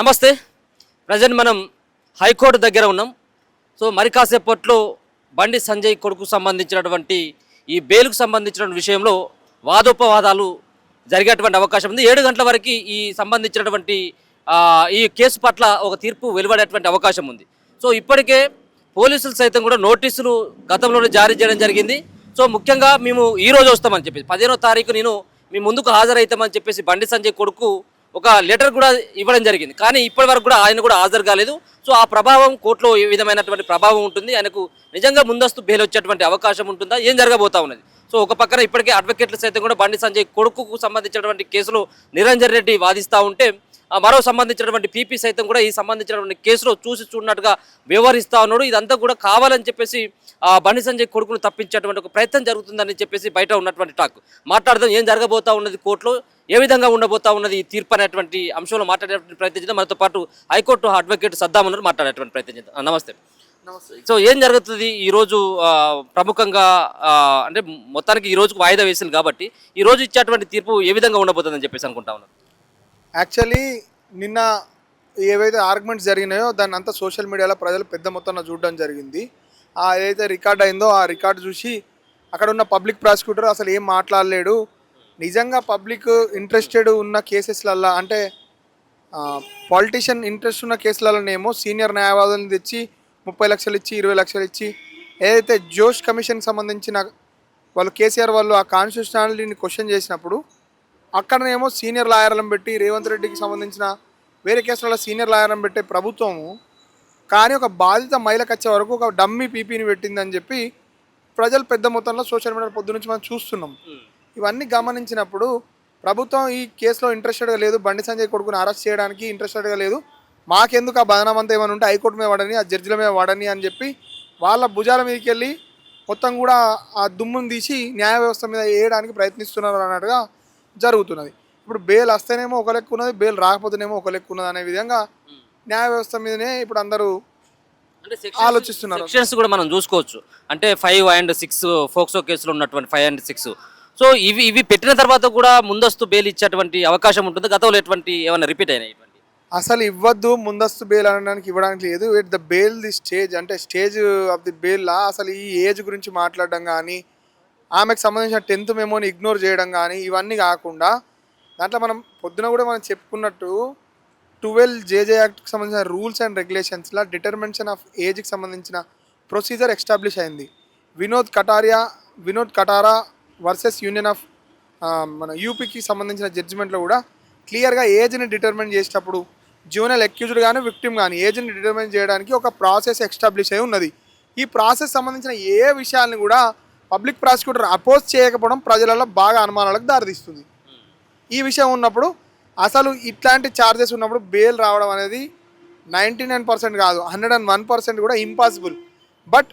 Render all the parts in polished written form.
నమస్తే. ప్రజెంట్ మనం హైకోర్టు దగ్గర ఉన్నాం. సో మరి కాసేపట్లో బండి సంజయ్ కొడుకు సంబంధించినటువంటి ఈ బెయిల్కు సంబంధించిన విషయంలో వాదోపవాదాలు జరిగేటువంటి అవకాశం ఉంది. 7 గంటల వరకు ఈ సంబంధించినటువంటి ఈ కేసు పట్ల ఒక తీర్పు వెలువడేటువంటి అవకాశం ఉంది. సో ఇప్పటికే పోలీసులు సైతం కూడా నోటీసులు గతంలోనే జారీ చేయడం జరిగింది. సో ముఖ్యంగా మేము ఈరోజు వస్తామని చెప్పేసి 15వ తారీఖు నేను మీ ముందుకు హాజరవుతామని చెప్పేసి బండి సంజయ్ కొడుకు ఒక లెటర్ కూడా ఇవ్వడం జరిగింది. కానీ ఇప్పటి వరకు కూడా ఆయన కూడా హాజరు కాలేదు. సో ఆ ప్రభావం కోర్టులో ఏ విధమైనటువంటి ప్రభావం ఉంటుంది, ఆయనకు నిజంగా ముందస్తు బెయిల్ వచ్చేటువంటి అవకాశం ఉంటుందా, ఏం జరగబోతా ఉన్నది. సో ఒక పక్కన ఇప్పటికే అడ్వకేట్లు సైతం కూడా బండి సంజయ్ కొడుకుకు సంబంధించినటువంటి కేసులో నిరంజన్ రెడ్డి వాదిస్తూ ఉంటే మరో సంబంధించినటువంటి పీపీ సైతం కూడా ఈ సంబంధించినటువంటి కేసులో చూసి చూడనట్టుగా వ్యవహరిస్తూ ఉన్నాడు. ఇదంతా కూడా కావాలని చెప్పేసి బండి సంజయ్ కొడుకును తప్పించేటువంటి ఒక ప్రయత్నం జరుగుతుందని చెప్పేసి బయట ఉన్నటువంటి టాక్. మాట్లాడదాం ఏం జరగబోతా ఉన్నది, కోర్టులో ఏ విధంగా ఉండబోతా ఉన్నది ఈ తీర్పు అనేటువంటి అంశంలో మాట్లాడేటువంటి ప్రయత్నం చేద్దాం. మనతో పాటు హైకోర్టు అడ్వకేట్ సద్దాం ఉన్నారు, మాట్లాడేటువంటి ప్రయత్నం చేద్దాం. నమస్తే. సో ఏం జరుగుతుంది ఈరోజు ప్రముఖంగా అంటే మొత్తానికి ఈ రోజుకు వాయిదా వేసింది కాబట్టి ఈ రోజు ఇచ్చేటువంటి తీర్పు ఏ విధంగా ఉండబోతుందని చెప్పేసి అనుకుంటా ఉన్నాను. యాక్చువల్లీ నిన్న ఏవైతే ఆర్గ్యుమెంట్స్ జరిగినాయో దాన్ని అంతా సోషల్ మీడియాలో ప్రజలు పెద్ద మొత్తంలో చూడడం జరిగింది. ఏదైతే రికార్డ్ అయిందో ఆ రికార్డు చూసి అక్కడ ఉన్న పబ్లిక్ ప్రాసిక్యూటర్ అసలు ఏం మాట్లాడలేడు, నిజంగా పబ్లిక్ ఇంట్రెస్టెడ్ ఉన్న కేసెస్లల్లో అంటే పాలిటిషియన్ ఇంట్రెస్ట్ ఉన్న కేసులలోనేమో సీనియర్ న్యాయవాదులను తెచ్చి 30 లక్షలు ఇచ్చి 20 లక్షలు ఇచ్చి ఏదైతే జోష్ కమిషన్కి సంబంధించిన వాళ్ళు కేసీఆర్ వాళ్ళు ఆ కాన్స్టిట్యూషనాలిటీని క్వశ్చన్ చేసినప్పుడు అక్కడనేమో సీనియర్ లాయర్లను పెట్టి రేవంత్ రెడ్డికి సంబంధించిన వేరే కేసులలో సీనియర్ లాయర్లను పెట్టే ప్రభుత్వము కానీ ఒక బాధిత మహిళకు వచ్చే వరకు ఒక డమ్మీ పీపీని పెట్టిందని చెప్పి ప్రజలు పెద్ద మొత్తంలో సోషల్ మీడియా పొద్దు నుంచి మనం చూస్తున్నాం. ఇవన్నీ గమనించినప్పుడు ప్రభుత్వం ఈ కేసులో ఇంట్రెస్టెడ్గా లేదు, బండి సంజయ్ కొడుకుని అరెస్ట్ చేయడానికి ఇంట్రెస్టెడ్గా లేదు, మాకెందుకు ఆ బదనామంతా ఏమైనా ఉంటే హైకోర్టు మీద వాడని ఆ జడ్జిల మీద వాడని అని చెప్పి వాళ్ళ భుజాల మీదకి వెళ్ళి మొత్తం కూడా ఆ దుమ్మును తీసి న్యాయ వ్యవస్థ మీద వేయడానికి ప్రయత్నిస్తున్నారు అన్నట్టుగా జరుగుతున్నది. ఇప్పుడు బెయిల్ వస్తేనేమో ఒక లెక్క ఉన్నది, బెయిల్ రాకపోతేనేమో ఒక లెక్క ఉన్నది అనే విధంగా న్యాయ వ్యవస్థ మీదనే ఇప్పుడు అందరూ ఆలోచిస్తున్నారు. సెక్షన్స్ కూడా మనం చూసుకోవచ్చు. అంటే 5 and 6 ఫోక్సో కేసులో ఉన్నటువంటి 5 and 6. సో ఇవి పెట్టిన తర్వాత కూడా ముందస్తు బెయిల్ ఇచ్చేటువంటి అవకాశం ఉంటుంది. గతంలో ఎటువంటి ఏమైనా రిపీట్ అయినాయి? అసలు ఇవ్వద్దు, ముందస్తు బెయిల్ అనడానికి ఇవ్వడానికి లేదు. At the bail the stage అంటే స్టేజ్ ఆఫ్ ది బెయిల్ అసలు ఈ ఏజ్ గురించి మాట్లాడడం కానీ ఆమెకు సంబంధించిన 10th మెమోని ఇగ్నోర్ చేయడం కానీ ఇవన్నీ కాకుండా దాంట్లో మనం పొద్దున కూడా మనం చెప్పుకున్నట్టు 12 JJ యాక్ట్కి సంబంధించిన రూల్స్ అండ్ రెగ్యులేషన్స్లో డిటర్మినేషన్ ఆఫ్ ఏజ్కి సంబంధించిన ప్రొసీజర్ ఎస్టాబ్లిష్ అయింది. Vinod Katara versus union of మన యూపీకి సంబంధించిన జడ్జిమెంట్లో కూడా క్లియర్గా ఏజ్ని డిటర్మిన్ చేసేటప్పుడు జూనియర్ అక్యూజ్డ్ కానీ విక్టిమ్ కానీ ఏజ్ని డిటర్మిన్ చేయడానికి ఒక ప్రాసెస్ ఎస్టాబ్లిష్ అయి ఉన్నది. ఈ ప్రాసెస్ సంబంధించిన ఏ విషయాన్ని కూడా పబ్లిక్ ప్రాసిక్యూటర్ అపోజ్ చేయకపోవడం ప్రజలలో బాగా అనుమానాలకు దారితీస్తుంది. ఈ విషయం ఉన్నప్పుడు అసలు ఇట్లాంటి ఛార్జెస్ ఉన్నప్పుడు బెయిల్ రావడం అనేది 99% కాదు 101% కూడా ఇంపాసిబుల్. బట్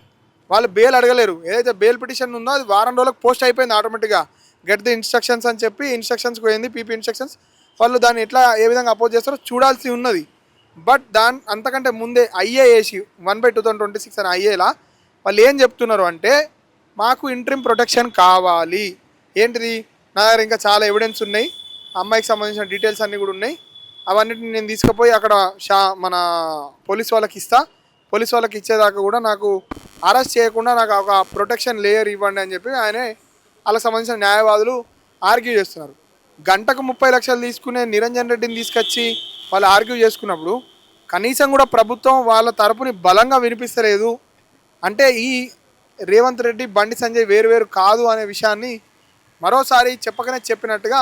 వాళ్ళు బెయిల్ అడగలేరు. ఏదైతే బెయిల్ పిటిషన్ ఉందో అది వారం రోజులకు పోస్ట్ అయిపోయింది ఆటోమేటిక్గా. గెట్ ది ఇన్స్ట్రక్షన్స్ అని చెప్పి ఇన్స్ట్రక్షన్స్కి పోయింది, పీపీ ఇన్స్ట్రక్షన్స్. వాళ్ళు దాన్ని ఎట్లా ఏ విధంగా అపోజ్ చేస్తారో చూడాల్సి ఉన్నది. బట్ అంతకంటే ముందే ఐఏ వేసి 1/2026 అని ఐఏలా వాళ్ళు ఏం చెప్తున్నారు అంటే మాకు ఇంట్రిమ్ ప్రొటెక్షన్ కావాలి. ఏంటిది, నా దగ్గర ఇంకా చాలా ఎవిడెన్స్ ఉన్నాయి, అమ్మాయికి సంబంధించిన డీటెయిల్స్ అన్నీ కూడా ఉన్నాయి, అవన్నిటిని నేను తీసుకుపోయి అక్కడ మన పోలీస్ వాళ్ళకి ఇస్తా, పోలీస్ వాళ్ళకి ఇచ్చేదాకా కూడా నాకు అరెస్ట్ చేయకుండా నాకు ఒక ప్రొటెక్షన్ లేయర్ ఇవ్వండి అని చెప్పి ఆయనే వాళ్ళకి సంబంధించిన న్యాయవాదులు ఆర్గ్యూ చేస్తున్నారు. గంటకు 30 లక్షలు తీసుకునే నిరంజన్ రెడ్డిని తీసుకొచ్చి వాళ్ళు ఆర్గ్యూ చేసుకున్నప్పుడు కనీసం కూడా ప్రభుత్వం వాళ్ళ తరపుని బలంగా వినిపిస్తలేదు. అంటే ఈ రేవంత్ రెడ్డి బండి సంజయ్ వేరు కాదు అనే విషయాన్ని మరోసారి చెప్పినట్టుగా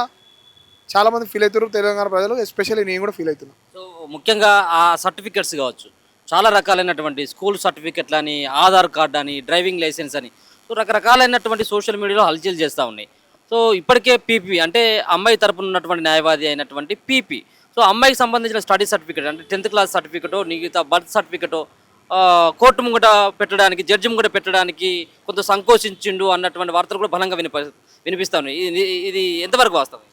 చాలామంది ఫీల్ అవుతారు తెలంగాణ ప్రజలు, ఎస్పెషల్లీ నేను కూడా ఫీల్ అవుతున్నాను. సో ముఖ్యంగా ఆ సర్టిఫికెట్స్ కావచ్చు, చాలా రకాలైనటువంటి స్కూల్ సర్టిఫికెట్లు అని, ఆధార్ కార్డు అని, డ్రైవింగ్ లైసెన్స్ అని, సో రకరకాలైనటువంటి సోషల్ మీడియాలో హల్చల్ చేస్తూ ఉన్నాయి. సో ఇప్పటికే పీపీ అంటే అమ్మాయి తరపున ఉన్నటువంటి న్యాయవాది అయినటువంటి పీపీ, సో అమ్మాయికి సంబంధించిన స్టడీ సర్టిఫికెట్ అంటే 10th క్లాస్ సర్టిఫికెటో మిగతా బర్త్ సర్టిఫికెటో కోర్టు ముంగట పెట్టడానికి, జడ్జి ముంగట పెట్టడానికి కొంత సంకోచించిండు అన్నటువంటి వార్తలు కూడా బలంగా వినిపిస్తా ఉన్నాయి. ఇది ఎంతవరకు వాస్తవం?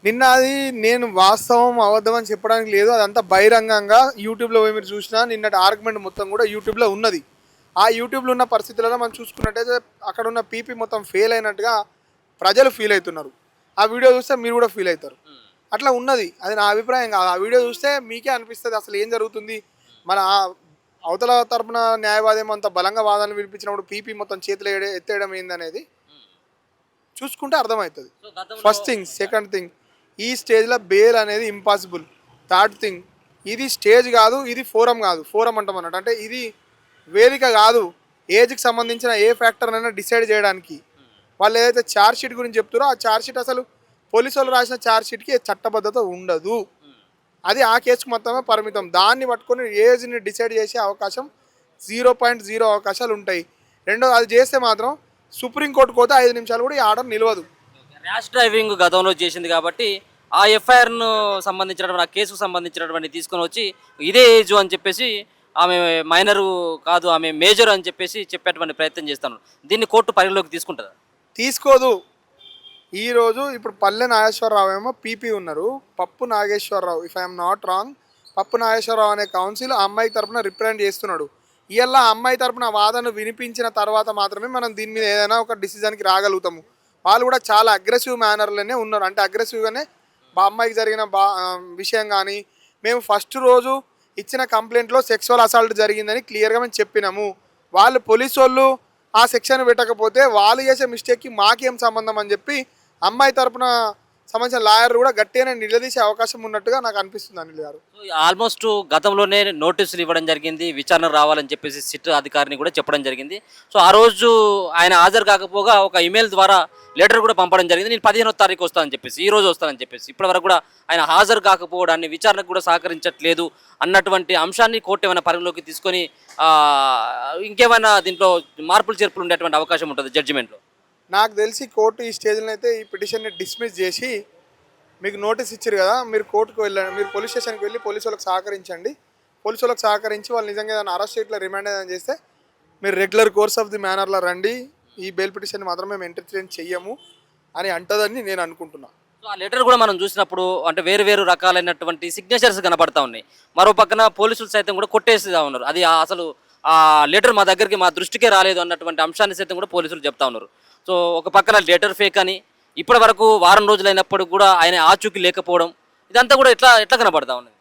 నిన్న అది నేను వాస్తవం అబద్ధం అని చెప్పడానికి లేదు, అదంతా బహిరంగంగా యూట్యూబ్లో పోయి మీరు చూసినా నిన్నటి ఆర్గ్యుమెంట్ మొత్తం కూడా యూట్యూబ్లో ఉన్నది. ఆ యూట్యూబ్లో ఉన్న పరిస్థితులలో మనం చూసుకున్నట్టయితే అక్కడ ఉన్న పీపీ మొత్తం ఫెయిల్ అయినట్టుగా ప్రజలు ఫీల్ అవుతున్నారు. ఆ వీడియో చూస్తే మీరు కూడా ఫీల్ అవుతారు. అట్లా ఉన్నది. అది నా అభిప్రాయం కాదు. ఆ వీడియో చూస్తే మీకే అనిపిస్తుంది అసలు ఏం జరుగుతుంది. మన అవతల తరపున న్యాయవాది ఏమో అంత బలంగా వాదనలు వినిపించినప్పుడు పీపీ మొత్తం చేతులు ఎత్తేయడం ఏందనేది చూసుకుంటే అర్థమవుతుంది. సో గతంలో ఫస్ట్ థింగ్. సెకండ్ థింగ్, ఈ స్టేజ్లో బెయిల్ అనేది ఇంపాసిబుల్. థర్డ్ థింగ్, ఇది స్టేజ్ కాదు, ఇది ఫోరం కాదు. ఫోరం అంటాం అన్నట్టు, అంటే ఇది వేదిక కాదు ఏజ్కి సంబంధించిన ఏ ఫ్యాక్టర్ అయినా డిసైడ్ చేయడానికి. వాళ్ళు ఏదైతే ఛార్జ్ షీట్ గురించి చెప్తారో ఆ ఛార్జ్ షీట్ అసలు పోలీసు వాళ్ళు రాసిన ఛార్జ్ షీట్కి చట్టబద్ధత ఉండదు. అది ఆ కేసుకు మొత్తమే పరిమితం. దాన్ని పట్టుకొని ఏజ్ని డిసైడ్ చేసే అవకాశం 0.0 అవకాశాలు ఉంటాయి. రెండో, అది చేస్తే మాత్రం సుప్రీంకోర్టు పోతే 5 నిమిషాలు కూడా ఈ ఆర్డర్ నిలవదు. ర్యాష్ డ్రైవింగ్ గతంలో చేసింది కాబట్టి ఆ ఎఫ్ఐఆర్ను సంబంధించినటువంటి ఆ కేసుకు సంబంధించినటువంటి తీసుకొని వచ్చి ఇదే ఏజ్ అని చెప్పేసి ఆమె మైనరు కాదు ఆమె మేజర్ అని చెప్పేసి చెప్పేటువంటి ప్రయత్నం చేస్తాను. దీన్ని కోర్టు పరిగణలోకి తీసుకుంటుందా? తీసుకోదు. ఈరోజు ఇప్పుడు పల్లె నాగేశ్వరరావు ఏమో పీపీ ఉన్నారు, Pappu Nageswararao, if I'm not wrong, Pappu Nageswararao అనే కౌన్సిల్ ఆ అమ్మాయి తరపున రిప్రజెంట్ చేస్తున్నాడు. ఇలా అమ్మాయి తరపున వాదన వినిపించిన తర్వాత మాత్రమే మనం దీని మీద ఏదైనా ఒక డిసిజన్కి రాగలుగుతాము. వాళ్ళు కూడా చాలా అగ్రెసివ్ మేనర్లోనే ఉన్నారు. అంటే అగ్రెసివ్గానే అమ్మాయికి జరిగిన విషయం కానీ, మేము ఫస్ట్ రోజు ఇచ్చిన కంప్లైంట్లో సెక్సువల్ అసాల్ట్ జరిగిందని క్లియర్గా మేము చెప్పినాము. వాళ్ళు పోలీసు వాళ్ళు ఆ సెక్షన్ పెట్టకపోతే వాళ్ళు చేసే మిస్టేక్కి మాకేం సంబంధం అని చెప్పి అమ్మాయి తరపున సంబంధించిన లాయర్ కూడా గట్టిగానే నిలదీసే అవకాశం ఉన్నట్టుగా నాకు అనిపిస్తుంది అనిల్ గారు. ఆల్మోస్ట్ గతంలోనే నోటీసులు ఇవ్వడం జరిగింది, విచారణ రావాలని చెప్పేసి సిట్ అధికారిని కూడా చెప్పడం జరిగింది. సో ఆ రోజు ఆయన హాజరు కాకపోగా ఒక ఇమెయిల్ ద్వారా లెటర్ కూడా పంపడం జరిగింది. నేను 15వ తారీఖు వస్తానని చెప్పేసి, ఈ రోజు వస్తానని చెప్పేసి. ఇప్పటివరకు కూడా ఆయన హాజరు కాకపోవడాన్ని, విచారణకు కూడా సహకరించట్లేదు అన్నటువంటి అంశాన్ని కోర్టు ఏమైనా పరిగణలోకి తీసుకొని ఇంకేమైనా దీంట్లో మార్పులు చేర్పులు ఉండేటువంటి అవకాశం ఉంటుంది జడ్జిమెంట్లో? నాకు తెలిసి కోర్టు ఈ స్టేజ్లో అయితే ఈ పిటిషన్ని డిస్మిస్ చేసి, మీకు నోటీస్ ఇచ్చారు కదా, మీరు కోర్టుకు వెళ్ళండి, మీరు పోలీస్ స్టేషన్కి వెళ్ళి పోలీసు వాళ్ళకి సహకరించండి. పోలీసు వాళ్ళకి సహకరించి వాళ్ళు నిజంగా ఏదైనా అరెస్ట్ ఇట్లా రిమాండ్ ఏదైనా చేస్తే మీరు రెగ్యులర్ కోర్స్ ఆఫ్ ది మేనర్లో రండి, ఈ బెయిల్ పిటిషన్ మాత్రం మేము ఎంటర్టైన్ చెయ్యము అని అంటదని నేను అనుకుంటున్నాను. సో ఆ లెటర్ కూడా మనం చూసినప్పుడు అంటే వేరు వేరు రకాలైనటువంటి సిగ్నేచర్స్ కనబడతా ఉన్నాయి. మరో పక్కన పోలీసులు సైతం కూడా కొట్టేస్తూ ఉన్నారు. అది అసలు ఆ లెటర్ మా దగ్గరికి మా దృష్టికే రాలేదు అన్నటువంటి అంశాన్ని సైతం కూడా పోలీసులు చెప్తా ఉన్నారు. సో ఒక పక్కన లెటర్ ఫేక్ అని, ఇప్పటి వరకు వారం రోజులైనప్పటికి కూడా ఆయన ఆచూకీ లేకపోవడం, ఇదంతా కూడా ఎట్లా ఎట్లా కనబడతా ఉన్నది?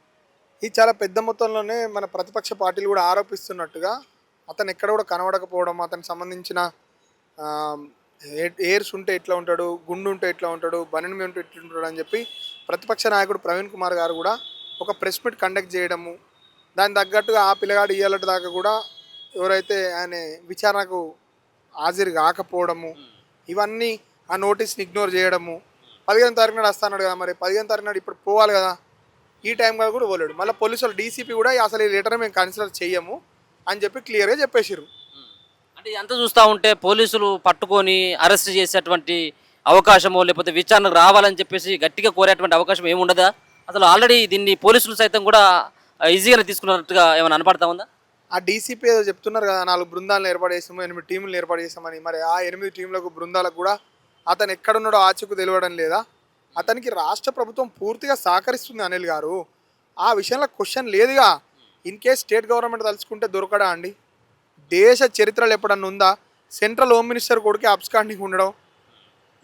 ఇది చాలా పెద్ద మొత్తంలోనే మన ప్రతిపక్ష పార్టీలు కూడా ఆరోపిస్తున్నట్టుగా అతను ఎక్కడ కూడా కనబడకపోవడం, అతనికి సంబంధించిన ఎయిర్స్ ఉంటే ఎట్లా ఉంటాడు, గుండు ఉంటే ఎట్లా ఉంటాడు, బనెన్ ఉంటే ఎట్లా ఉంటాడు అని చెప్పి ప్రతిపక్ష నాయకుడు ప్రవీణ్ కుమార్ గారు కూడా ఒక ప్రెస్ మీట్ కండక్ట్ చేయడము, దాని తగ్గట్టుగా ఆ పిల్లగాడు ఇయ్యాలటి దాకా కూడా ఎవరైతే ఆయన విచారణకు హాజరు కాకపోవడము, ఇవన్నీ ఆ నోటీస్ని ఇగ్నోర్ చేయడము. 15వ తారీఖు నాడు వస్తాడు కదా, మరి 15వ తారీఖు నాడు ఇప్పుడు పోవాలి కదా, ఈ టైం కాదు కూడా పోలేడు. మళ్ళీ పోలీసు వాళ్ళు డీసీపీ కూడా అసలు ఈ లెటర్ మేము కన్సిడర్ చెయ్యము అని చెప్పి క్లియర్గా చెప్పేసారు. అంటే ఎంత చూస్తూ ఉంటే పోలీసులు పట్టుకొని అరెస్ట్ చేసేటువంటి అవకాశమో లేకపోతే విచారణకు రావాలని చెప్పేసి గట్టిగా కోరేటువంటి అవకాశం ఏముండదా? అసలు ఆల్రెడీ దీన్ని పోలీసులు సైతం కూడా ఈజీగానే తీసుకున్నట్టుగా ఏమైనా అనపడతా ఉందా? ఆ డీసీపీ ఏదో చెప్తున్నారు కదా, 4 బృందాలను ఏర్పాటు చేసాము, 8 టీంలు ఏర్పాటు చేసామని. మరి ఆ 8 టీంలకు బృందాలకు కూడా అతను ఎక్కడున్నాడో ఆచూకు తెలియడం లేదా? అతనికి రాష్ట్ర ప్రభుత్వం పూర్తిగా సహకరిస్తుంది అనిల్ గారు. ఆ విషయంలో క్వశ్చన్ లేదుగా. ఇన్ కేస్ స్టేట్ గవర్నమెంట్ తలుచుకుంటే దొరకడా అండి? దేశ చరిత్రలో ఎప్పుడన్నా ఉందా సెంట్రల్ హోమ్ మినిస్టర్ కొడుకు అబ్స్కాండింగ్ ఉండడం?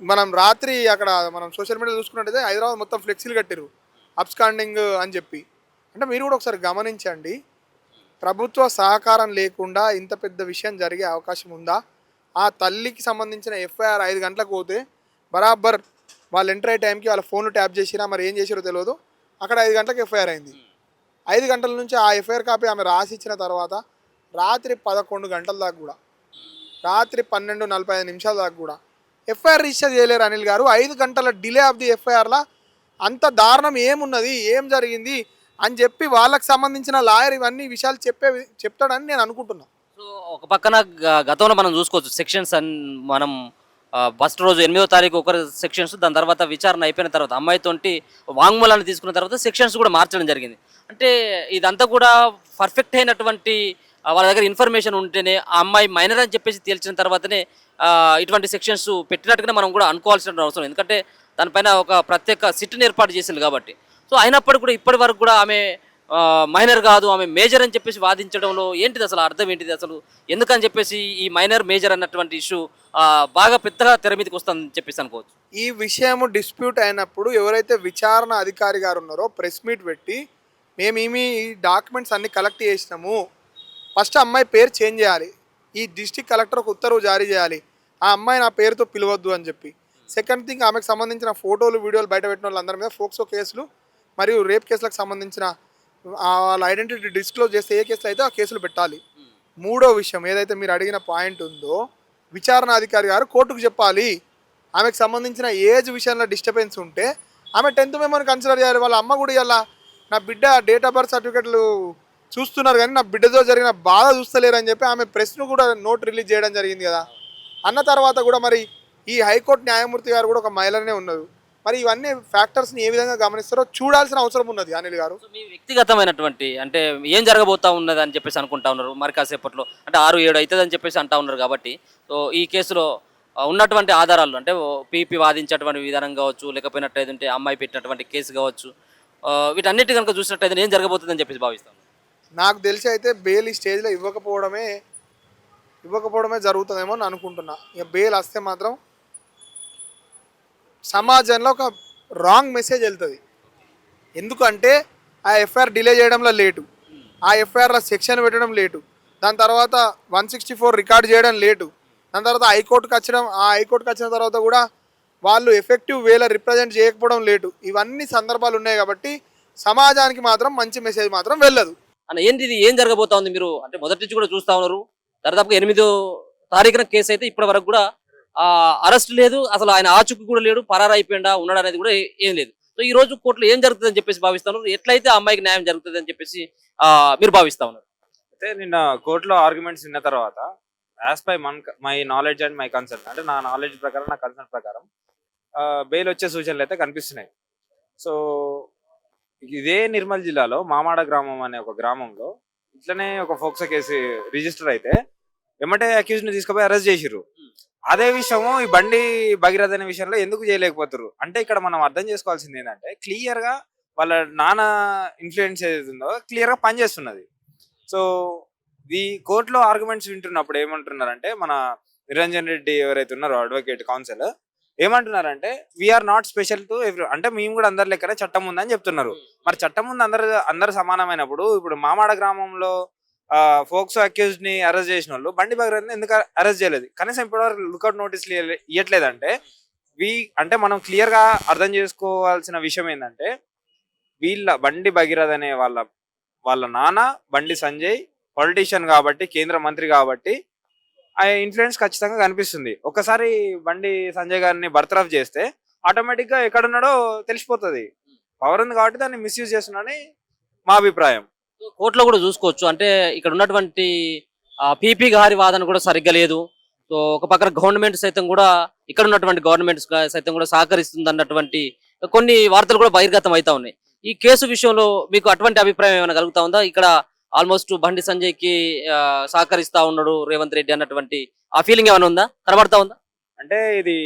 మనం రాత్రి అక్కడ మనం సోషల్ మీడియా చూసుకున్నట్టయితే హైదరాబాద్ మొత్తం ఫ్లెక్సీలు కట్టారు అబ్స్కాండింగ్ అని చెప్పి. అంటే మీరు కూడా ఒకసారి గమనించండి, ప్రభుత్వ సహకారం లేకుండా ఇంత పెద్ద విషయం జరిగే అవకాశం ఉందా? ఆ తల్లికి సంబంధించిన ఎఫ్ఐఆర్ 5 గంటలకు పోతే బరాబర్ వాళ్ళు ఎంటర్ అయ్యే టైంకి వాళ్ళ ఫోన్లు ట్యాప్ చేసినా మరి ఏం చేసారో తెలియదు, అక్కడ 5 గంటలకు ఎఫ్ఐఆర్ అయింది. 5 గంటల నుంచి ఆ ఎఫ్ఐఆర్ కాపీ ఆమె రాసి ఇచ్చిన తర్వాత రాత్రి 11 గంటల దాకా కూడా, రాత్రి 12:45 దాకా కూడా ఎఫ్ఐఆర్ రిజిస్టర్ చేయలేరు అనిల్ గారు. 5 గంటల డిలే ఆఫ్ ది ఎఫ్ఐఆర్లా అంత దారుణం ఏమున్నది, ఏం జరిగింది అని చెప్పి వాళ్ళకి సంబంధించిన లాయర్ ఇవన్నీ విషయాలు చెప్తాడని నేను అనుకుంటున్నాను. సో ఒక పక్కన గతంలో మనం చూసుకోవచ్చు సెక్షన్స్ మనం ఫస్ట్ రోజు 8వ తారీఖు ఒకరి సెక్షన్స్, దాని తర్వాత విచారణ అయిపోయిన తర్వాత అమ్మాయితోటి వాంగ్మూలాన్ని తీసుకున్న తర్వాత సెక్షన్స్ కూడా మార్చడం జరిగింది. అంటే ఇదంతా కూడా పర్ఫెక్ట్ అయినటువంటి వాళ్ళ దగ్గర ఇన్ఫర్మేషన్ ఉంటేనే ఆ అమ్మాయి మైనర్ అని చెప్పేసి తేల్చిన తర్వాతనే ఇటువంటి సెక్షన్స్ పెట్టినట్టుగానే మనం కూడా అనుకోవాల్సిన అవసరం, ఎందుకంటే దానిపైన ఒక ప్రత్యేక సిట్ని ఏర్పాటు చేసింది కాబట్టి. సో అయినప్పటికీ కూడా ఇప్పటి వరకు కూడా ఆమె మైనర్ కాదు ఆమె మేజర్ అని చెప్పేసి వాదించడంలో ఏంటిది అసలు అర్థం ఏంటిది అసలు ఎందుకని చెప్పేసి ఈ మైనర్ మేజర్ అన్నటువంటి ఇష్యూ బాగా పెద్దగా తెర మీదకి వస్తుందని చెప్పేసి అనుకోవచ్చు. ఈ విషయము డిస్ప్యూట్ అయినప్పుడు ఎవరైతే విచారణ అధికారి గారు ఉన్నారో ప్రెస్ మీట్ పెట్టి మేము ఈ డాక్యుమెంట్స్ అన్ని కలెక్ట్ చేసినాము, ఫస్ట్ అమ్మాయి పేరు చేంజ్ చేయాలి, ఈ డిస్టిక్ కలెక్టర్ ఒక ఉత్తర్వు జారీ చేయాలి, ఆ అమ్మాయి నా పేరుతో పిలవద్దు అని చెప్పి. సెకండ్ థింగ్, ఆమెకు సంబంధించిన ఫోటోలు వీడియోలు బయట పెట్టిన వాళ్ళందరి మీద ఫోక్సో కేసులు మరియు రేప్ కేసులకు సంబంధించిన వాళ్ళ ఐడెంటిటీ డిస్క్లోజ్ చేస్తే ఏ కేసులు అయితే ఆ కేసులు పెట్టాలి. మూడో విషయం ఏదైతే మీరు అడిగిన పాయింట్ ఉందో, విచారణ అధికారి గారు కోర్టుకు చెప్పాలి ఆమెకు సంబంధించిన ఏజ్ విషయంలో డిస్టర్బెన్స్ ఉంటే ఆమె 10th మెమోని కన్సిడర్ చేయాలి. వాళ్ళ అమ్మ కూడా ఇలా నా బిడ్డ డేట్ ఆఫ్ బర్త్ సర్టిఫికెట్లు చూస్తున్నారు కానీ నా బిడ్డతో జరిగిన బాధ చూస్తలేరు అని చెప్పి ఆమె ప్రెస్ను కూడా నోట్ రిలీజ్ చేయడం జరిగింది కదా. అన్న తర్వాత కూడా మరి ఈ హైకోర్టు న్యాయమూర్తి గారు కూడా ఒక మహిళనే ఉన్నారు. మరి ఇవన్నీ ఫ్యాక్టర్స్ని ఏ విధంగా గమనిస్తారో చూడాల్సిన అవసరం ఉన్నది అనిల్ గారు. సో మీ వ్యక్తిగతమైనటువంటి అంటే ఏం జరగబోతా ఉన్నది అని చెప్పేసి అనుకుంటా ఉన్నారు మరి కాసేపట్లో, అంటే 6-7 అవుతుంది అని చెప్పేసి అంటా ఉన్నారు కాబట్టి, సో ఈ కేసులో ఉన్నటువంటి ఆధారాలు అంటే పీపీ వాదించేటువంటి విధానం కావచ్చు, లేకపోయినట్టయితే అమ్మాయి పెట్టినటువంటి కేసు కావచ్చు, వీటన్నిటి కనుక చూసినట్టయితే ఏం జరగబోతుందని చెప్పేసి భావిస్తాను. నాకు తెలిసి అయితే బెయిల్ ఈ స్టేజ్లో ఇవ్వకపోవడమే జరుగుతుందేమో అని అనుకుంటున్నా. ఇక బెయిల్ వస్తే మాత్రం సమాజంలో ఒక రాంగ్ మెసేజ్ వెళ్తుంది. ఎందుకంటే ఆ ఎఫ్ఐఆర్ డిలే చేయడంలో లేటు, ఆ ఎఫ్ఐఆర్లో సెక్షన్ పెట్టడం లేటు, దాని తర్వాత 164 రికార్డ్ చేయడం లేటు, దాని తర్వాత హైకోర్టుకి వచ్చిన తర్వాత కూడా వాళ్ళు ఎఫెక్టివ్ వేలో రిప్రజెంట్ చేయకపోవడం లేటు. ఇవన్నీ సందర్భాలు ఉన్నాయి కాబట్టి సమాజానికి మాత్రం మంచి మెసేజ్ మాత్రం వెళ్ళదు. అన్న ఏంటి ఇది ఏం జరగబోతా ఉంది? మీరు అంటే మొదటి నుంచి కూడా చూస్తా ఉన్నారు, దాదాపుగా 8వ తారీఖున కేసు అయితే ఇప్పటి వరకు కూడా అరెస్ట్ లేదు, అసలు ఆయన ఆచుకు కూడా లేడు, పరారు అయిపోయిందా ఉన్నాడు అనేది కూడా ఏం లేదు. సో ఈ రోజు కోర్టులో ఏం జరుగుతుందని చెప్పేసి భావిస్తాను, ఎట్లయితే ఆ అమ్మాయికి న్యాయం జరుగుతుంది అని చెప్పేసి మీరు భావిస్తా ఉన్నారు? అయితే నిన్న కోర్టులో ఆర్గ్యుమెంట్స్ విన్న తర్వాత as per my knowledge and my concern, అంటే నా నాలెడ్జ్ ప్రకారం నా కన్సర్న్ ప్రకారం బెయిల్ వచ్చే సూచనలు అయితే కనిపిస్తున్నాయి. సో ఇదే నిర్మల్ జిల్లాలో మామాడ గ్రామం అనే ఒక గ్రామంలో ఇట్లనే ఒక ఫోక్సో కేసు రిజిస్టర్ అయితే ఎమ్మటే అక్యూజ్ ని తీసుకుపోయి అరెస్ట్ చేసిర్రు. అదే విషయము ఈ బండి భగీరథ అనే విషయంలో ఎందుకు చేయలేకపోతారు అంటే, ఇక్కడ మనం అర్థం చేసుకోవాల్సింది ఏంటంటే క్లియర్ గా వాళ్ళ నాన్న ఇన్ఫ్లుయెన్స్ ఏదైతుందో క్లియర్ గా పనిచేస్తున్నది. సో ఈ కోర్టులో ఆర్గ్యుమెంట్స్ వింటున్నప్పుడు ఏమంటున్నారంటే, మన నిరంజన్ రెడ్డి ఎవరైతే ఉన్నారో అడ్వకేట్ కౌన్సిల్ ఏమంటున్నారంటే, we're not special to every, అంటే మేము కూడా అందరి లెక్కనే చట్టం ఉందని చెప్తున్నారు. మరి చట్టం ముందు అందరు సమానమైనప్పుడు ఇప్పుడు మామాడ గ్రామంలో ఫోక్సో అక్యూజ్ ని అరెస్ట్ చేసిన వాళ్ళు బండి భగీరథని ఎందుకు అరెస్ట్ చేయలేదు? కనీసం ఇప్పటివరకు లుకౌట్ నోటీసులు ఇవ్వట్లేదంటే అంటే మనం క్లియర్ గా అర్థం చేసుకోవాల్సిన విషయం ఏంటంటే, వీళ్ళ బండి భగీరథ అనే వాళ్ళ నాన్న బండి సంజయ్ పొలిటీషియన్ కాబట్టి, కేంద్ర మంత్రి కాబట్టి ఆ ఇన్ఫ్లుయెన్స్ ఖచ్చితంగా కనిపిస్తుంది. ఒకసారి బండి సంజయ్ గారిని బర్తరఫ్ చేస్తే ఆటోమేటిక్ గా ఎక్కడున్నాడో తెలిసిపోతుంది. పవర్ ఉంది కాబట్టి దాన్ని మిస్యూజ్ చేస్తున్నాడని మా అభిప్రాయం. కోర్టులో కూడా చూసుకోవచ్చు, అంటే ఇక్కడ ఉన్నటువంటి పీపీ గారి వాదన కూడా సరిగ్గా లేదు. సో ఒక పక్కన గవర్నమెంట్ సైతం కూడా, ఇక్కడ ఉన్నటువంటి గవర్నమెంట్ సైతం కూడా సహకరిస్తుంది అన్నటువంటి కొన్ని వార్తలు కూడా బహిర్గతం అవుతా ఉన్నాయి. ఈ కేసు విషయంలో మీకు అటువంటి అభిప్రాయం ఏమైనా కలుగుతా ఉందా? ఇక్కడ ఆల్మోస్ట్ బండి సంజయ్ కి సహకరిస్తా ఉన్నాడు రేవంత్ రెడ్డి అన్నటువంటి ఆ ఫీలింగ్ ఏమైనా ఉందా, కనబడతా ఉందా? అంటే ఇది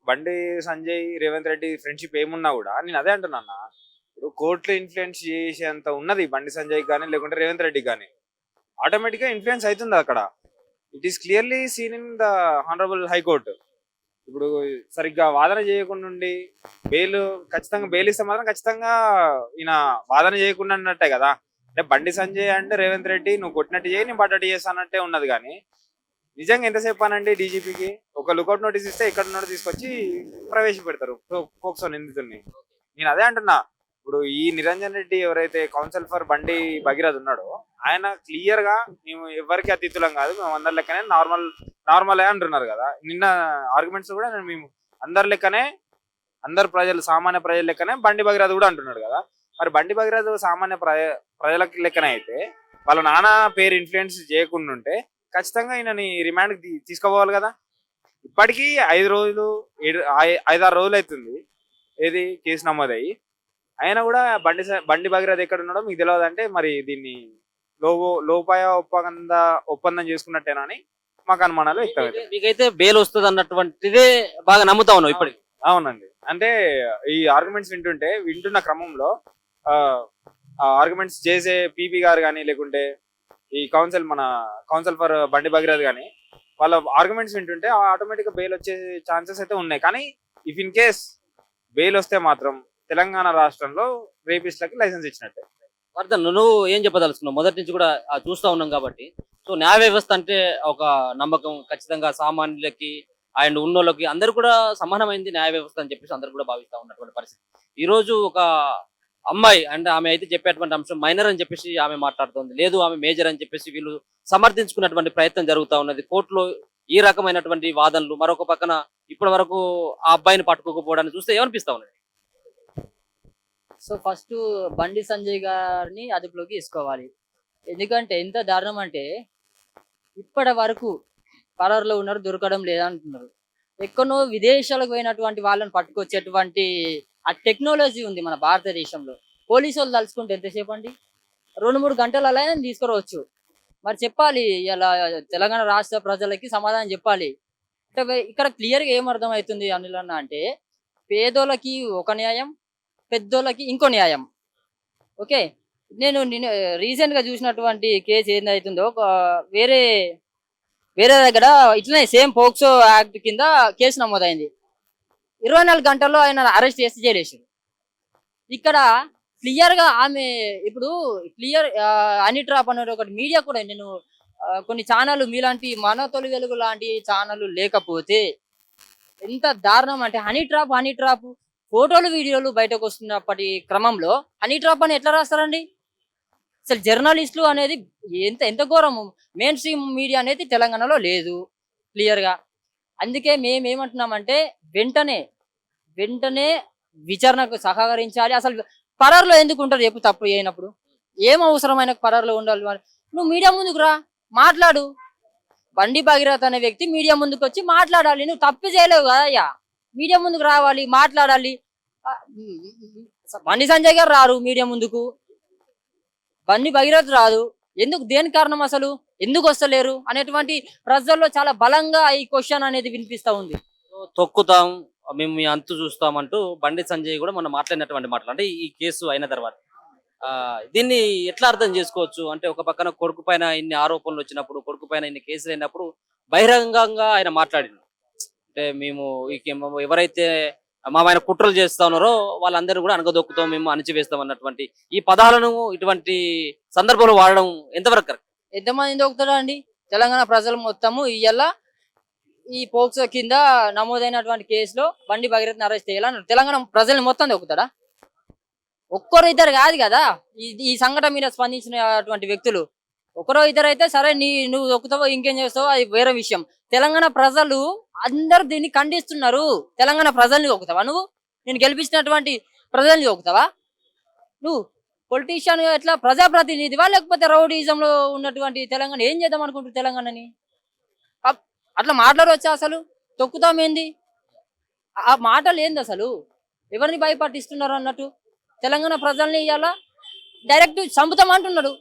బండి సంజయ్ రేవంత్ రెడ్డి ఫ్రెండ్షిప్ ఏమున్నా కూడా నేను అదే అంటున్నా, ఇప్పుడు కోర్టులో ఇన్ఫ్లుయెన్స్ చేసేంత ఉన్నది బండి సంజయ్ కానీ లేకుంటే రేవంత్ రెడ్డి కానీ, ఆటోమేటిక్ గా ఇన్ఫ్లుయెన్స్ అవుతుంది అక్కడ. It is clearly seen in the honourable high court. ఇప్పుడు సరిగ్గా వాదన చేయకుండా ఉండి ఖచ్చితంగా బెయిల్ ఇస్తే మాత్రం ఖచ్చితంగా ఈయన వాదన చేయకుండా అన్నట్టే కదా. అంటే బండి సంజయ్ అంటే రేవంత్ రెడ్డి నువ్వు కొట్టినట్టు చేయి నేను పడ్డట్టు చేస్తానంటే ఉన్నది. కానీ నిజంగా ఎంతసేపు అనండి, డీజీపీకి ఒక లుకౌట్ నోటీస్ ఇస్తే ఇక్కడ ఉన్నట్టు తీసుకొచ్చి ప్రవేశపెడతారు పోక్సో నిందితుడిని. నేను అదే అంటున్నా, ఇప్పుడు ఈ నిరంజన్ రెడ్డి ఎవరైతే కౌన్సిల్ ఫర్ బండి భగీరథ్ ఉన్నాడో ఆయన క్లియర్ గా మేము ఎవరికి అతిథులం కాదు, మేము అందరి లెక్కనే నార్మల్ అంటున్నారు కదా. నిన్న ఆర్గ్యుమెంట్స్ కూడా మేము అందరి లెక్కనే, అందరు సామాన్య ప్రజల లెక్కనే బండి భగీరథ్ కూడా అంటున్నాడు కదా. మరి బండి భగీరథ్ సామాన్య ప్రజల లెక్కన అయితే వాళ్ళ నాన్న పేరు ఇన్ఫ్లుయెన్స్ చేయకుండా ఉంటే ఖచ్చితంగా ఈయనని రిమాండ్ తీసుకోవాలి కదా. ఇప్పటికీ 5-6 రోజులు అవుతుంది ఏది కేసు నమోదయ్యి, అయినా కూడా బండి భగీరథ్ ఎక్కడ ఉన్నాడో మీకు తెలియదు అంటే మరి దీన్ని లోపాయ ఒప్పందం చేసుకున్నట్టేనా అని మాకు అనుమానాలు వ్యక్తమవుతాయి. మీకైతే బెయిల్ వస్తుంది అన్నటువంటిదే బాగా నమ్ముతా ఉన్నాం ఇప్పటికి? అవునండి, అంటే ఈ ఆర్గ్యుమెంట్స్ వింటున్న క్రమంలో ఆర్గ్యుమెంట్స్ చేసే పీపీ గారు కానీ లేకుంటే ఈ మన కౌన్సిల్ ఫర్ బండి భగీరథ్ కానీ వాళ్ళ ఆర్గ్యుమెంట్స్ వింటుంటే ఆటోమేటిక్ గా బెయిల్ వచ్చే ఛాన్సెస్ అయితే ఉన్నాయి. కానీ ఇఫ్ ఇన్ కేస్ బెయిల్ వస్తే మాత్రం తెలంగాణ రాష్ట్రంలో రేపిస్ట్లకి లైసెన్స్ ఇచ్చినట్టే. వర్ధన్, నువ్వు ఏం చెప్పదలుచుకున్నావు? మొదటి నుంచి కూడా చూస్తూ ఉన్నాం కాబట్టి. సో న్యాయ వ్యవస్థ అంటే ఒక నమ్మకం, ఖచ్చితంగా సామాన్యులకి అండ్ ఉన్నోళ్ళకి అందరు కూడా సమానమైంది న్యాయ వ్యవస్థ అని చెప్పేసి అందరు కూడా భావిస్తూ ఉన్నటువంటి పరిస్థితి. ఈ రోజు ఒక అమ్మాయి అంటే ఆమె అయితే చెప్పేటువంటి అంశం మైనర్ అని చెప్పేసి ఆమె మాట్లాడుతుంది, లేదు ఆమె మేజర్ అని చెప్పేసి వీళ్ళు సమర్థించుకున్నటువంటి ప్రయత్నం జరుగుతూ ఉన్నది. కోర్టులో ఈ రకమైనటువంటి వాదనలు, మరొక పక్కన ఇప్పటి వరకు ఆ అబ్బాయిని పట్టుకోకపోవడాన్ని చూస్తే ఏమనిపిస్తా ఉన్నది? సో ఫస్ట్ బండి సంజయ్ గారిని అదుపులోకి తీసుకోవాలి. ఎందుకంటే ఎంత దారుణం అంటే ఇప్పటి వరకు పరారులో ఉన్నారు, దొరకడం లేదంటున్నారు. ఎక్కడో విదేశాలకు పోయినటువంటి వాళ్ళని పట్టుకొచ్చేటువంటి ఆ టెక్నాలజీ ఉంది మన భారతదేశంలో. పోలీసు వాళ్ళు తలుచుకుంటే ఎంతసేపు అండి, 2-3 గంటలలో తీసుకురావచ్చు. మరి చెప్పాలి ఇలా తెలంగాణ రాష్ట్ర ప్రజలకి సమాధానం చెప్పాలి. అంటే ఇక్కడ క్లియర్గా ఏం అర్థమవుతుంది అనిల్ అన్న అంటే, పేదోళ్ళకి ఒక న్యాయం, పెద్దోళ్ళకి ఇంకో న్యాయం. ఓకే, నేను రీసెంట్ గా చూసినటువంటి కేసు ఏందవుతుందో, వేరే దగ్గర ఇట్లనే సేమ్ పోక్సో యాక్ట్ కింద కేసు నమోదైంది. 24 గంటల్లో ఆయన అరెస్ట్ చేసి జైలేసారు. ఇక్కడ క్లియర్ గా ఆమె ఇప్పుడు క్లియర్ హనీ ట్రాప్ అనేది ఒకటి మీడియా కూడా, నేను కొన్ని ఛానల్ మీలాంటి మన తొలి వెలుగు లాంటి ఛానల్ లేకపోతే ఎంత దారుణం అంటే, హనీ ట్రాప్ ఫోటోలు వీడియోలు బయటకు వస్తున్నప్పటి క్రమంలో హనీ ట్రాప్ అని ఎట్లా రాస్తారండి? అసలు జర్నలిస్టులు అనేది ఎంత ఘోరము. మెయిన్ స్ట్రీమ్ మీడియా అనేది తెలంగాణలో లేదు క్లియర్ గా. అందుకే మేమేమంటున్నామంటే వెంటనే విచారణకు సహకరించాలి. అసలు పరారులో ఎందుకు ఉంటారు చెప్పు? తప్పు చేయనప్పుడు ఏం అవసరమైన పరారులో ఉండాలి? నువ్వు మీడియా ముందుకు రా, మాట్లాడు. బండి భగీరథ్ అనే వ్యక్తి మీడియా ముందుకు వచ్చి మాట్లాడాలి. నువ్వు తప్పు చేయలేవు కదా అయ్యా, మీడియా ముందుకు రావాలి, మాట్లాడాలి. బండి సంజయ్ గారు రారు మీడియా ముందుకు, బండి భగీరథ్ రాదు. ఎందుకు? దేని కారణం? అసలు ఎందుకు వస్తలేరు అనేటువంటి ప్రజల్లో చాలా బలంగా ఈ క్వశ్చన్ అనేది వినిపిస్తా ఉంది. తొక్కుతాం, మేము మీ అంతు చూస్తామంటూ బండి సంజయ్ కూడా మనం మాట్లాడినటువంటి మాటలు అంటే ఈ కేసు అయిన తర్వాత దీన్ని ఎట్లా అర్థం చేసుకోవచ్చు అంటే, ఒక పక్కన కొడుకు పైన ఇన్ని ఆరోపణలు వచ్చినప్పుడు, కొడుకు పైన ఇన్ని కేసులు అయినప్పుడు బహిరంగంగా ఆయన మాట్లాడిన అంటే, మేము ఎవరైతే మా ఆయన కుట్రలు చేస్తా ఉన్నారో వాళ్ళందరూ కూడా అనగదొక్కుతాం, మేము అణిచివేస్తాం అన్నటువంటి ఈ పదాలను ఇటువంటి సందర్భంలో వాడడం ఎంతవరకు కరెక్ట్? ఎంతమంది దొక్కుతాడా అండి? తెలంగాణ ప్రజలు మొత్తము ఇయ్యాల ఈ పోక్సో కింద నమోదైనటువంటి కేసులో బండి భగీరథ్ని అరెస్ట్ చేయాలని తెలంగాణ ప్రజల్ని మొత్తం దొక్కుతాడా? ఒక్కరు ఇద్దరు కాదు కదా ఈ సంఘటన మీద స్పందించినటువంటి వ్యక్తులు. ఒకరో ఇద్దరు అయితే సరే, నువ్వు దొక్కుతావో ఇంకేం చేస్తావో అది వేరే విషయం. తెలంగాణ ప్రజలు అందరు దీన్ని ఖండిస్తున్నారు. తెలంగాణ ప్రజల్ని దొక్కుతావా నువ్వు? నేను గెలిపించినటువంటి ప్రజల్ని దొక్కుతావా నువ్వు? పొలిటీషియన్ ఎట్లా ప్రజాప్రతినిధివా, లేకపోతే రౌడీజంలో ఉన్నటువంటి తెలంగాణ ఏం చేద్దాం అనుకుంటారు తెలంగాణని? అట్లా మాట్లాడవచ్చా? అసలు తొక్కుతామేంది? ఆ మాటలు ఏంది అసలు? ఎవరిని భయపట్టిస్తున్నారు అన్నట్టు? తెలంగాణ ప్రజల్ని ఇవాళ డైరెక్ట్ చంపుతాం అంటున్నాడు.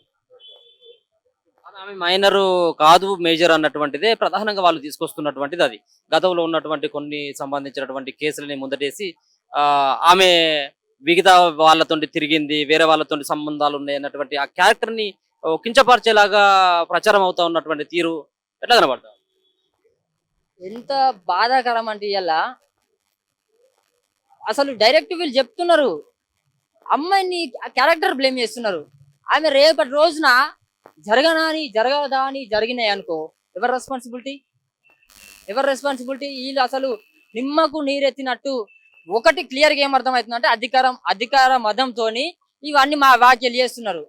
ఆమె మైనరు కాదు మేజర్ అన్నటువంటిదే ప్రధానంగా వాళ్ళు తీసుకొస్తున్నటువంటిది. అది గతంలో ఉన్నటువంటి కొన్ని సంబంధించినటువంటి కేసులని ముందటేసి ఆమె మిగతా వాళ్ళతో తిరిగింది, వేరే వాళ్ళతో సంబంధాలు ఉన్నాయి అన్నటువంటి ఆ క్యారెక్టర్ ని కించపరిచేలాగా ప్రచారం అవుతా ఉన్నటువంటి తీరు ఎట్లా కనబడతారు? ఎంత బాధాకరం అంటే ఇవాళ అసలు డైరెక్ట్ వీళ్ళు చెప్తున్నారు, అమ్మాయిని క్యారెక్టర్ బ్లేమ్ చేస్తున్నారు. ఆమె రేపటి రోజున జరగదా అని జరిగినాయి అనుకో, ఎవరు రెస్పాన్సిబిలిటీ? వీళ్ళు అసలు నిమ్మకు నీరెత్తినట్టు. ఒకటి క్లియర్ గా ఏమర్థమవుతుంది అంటే, అధికార మదంతో ఇవన్నీ మా వ్యాఖ్యలు చేస్తున్నారు.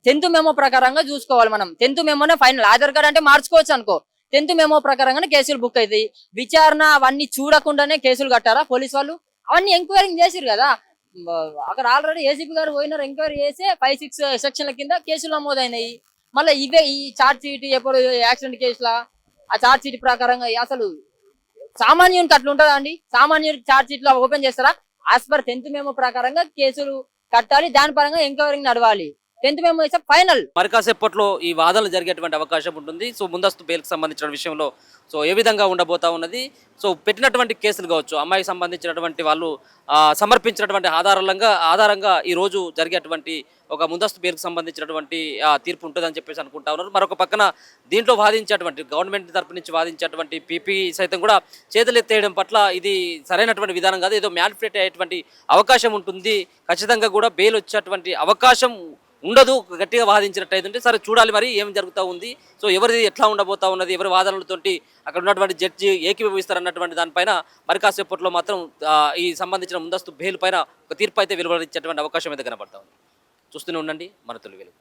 10th మెమో ప్రకారంగా చూసుకోవాలి మనం. 10th మెమోనే final. ఆధార్ కార్డ్ అంటే మార్చుకోవచ్చు అనుకో, 10th మెమో ప్రకారంగానే కేసులు బుక్ అవుతాయి. విచారణ అవన్నీ చూడకుండానే కేసులు కట్టారా పోలీసు వాళ్ళు? అవన్నీ ఎంక్వైరింగ్ చేసిరు కదా. అక్కడ ఆల్రెడీ ఏసీపీ గారు పోయినారు, ఎంక్వైరీ చేసి 5-6 సెక్షన్ల కింద కేసులు నమోదైనాయి. మళ్ళీ ఇవే ఈ చార్జ్ షీట్ ఎప్పుడు యాక్సిడెంట్ కేసులా ఆ చార్జ్ షీట్ ప్రకారంగా అసలు సామాన్యునికి అట్లా ఉంటుందా అండి? సామాన్యుడికి చార్జ్ షీట్ లో ఓపెన్ చేస్తారా? యాజ్ పర్ 10th మెమో ప్రకారంగా కేసులు కట్టాలి, దాని పరంగా ఎంక్వైరింగ్ నడవాలి. 10th మెమో ఇస్తే ఫైనల్. మరి కాసేపట్లో ఈ వాదనలు జరిగేటువంటి అవకాశం ఉంటుంది. సో ముందస్తు బెయిల్కి సంబంధించిన విషయంలో సో ఏ విధంగా ఉండబోతా ఉన్నది, సో పెట్టినటువంటి కేసులు కావచ్చు, అమ్మాయికి సంబంధించినటువంటి వాళ్ళు సమర్పించినటువంటి ఆధారంగా ఈరోజు జరిగేటువంటి ఒక ముందస్తు బెయిల్కి సంబంధించినటువంటి తీర్పు ఉంటుందని చెప్పేసి అనుకుంటా ఉన్నారు. మరొక పక్కన దీంట్లో వాదించేటువంటి గవర్నమెంట్ తరపు నుంచి వాదించేటువంటి పీపీ సైతం కూడా చేతులు ఎత్తేయడం పట్ల ఇది సరైనటువంటి విధానం కాదు, ఏదో మ్యానిపులేట్ అయ్యేటువంటి అవకాశం ఉంటుంది, ఖచ్చితంగా కూడా బెయిల్ వచ్చేటువంటి అవకాశం ఉండదు గట్టిగా వాదించినట్టయితే. సరే చూడాలి మరి ఏం జరుగుతూ ఉంది, సో ఎవరిది ఎట్లా ఉండబోతా ఉన్నది, ఎవరి వాదనలతోటి అక్కడ ఉన్నటువంటి జడ్జి ఏకీభవిస్తారన్నటువంటి దానిపైన మరి కాసేపట్లో మాత్రం ఈ సంబంధించిన ముందస్తు బెయిల్ పైన ఒక తీర్పు అయితే వెలువరించేటువంటి అవకాశం అయితే కనబడతా ఉంది. చూస్తూనే ఉండండి మన తొలి వెలుగు.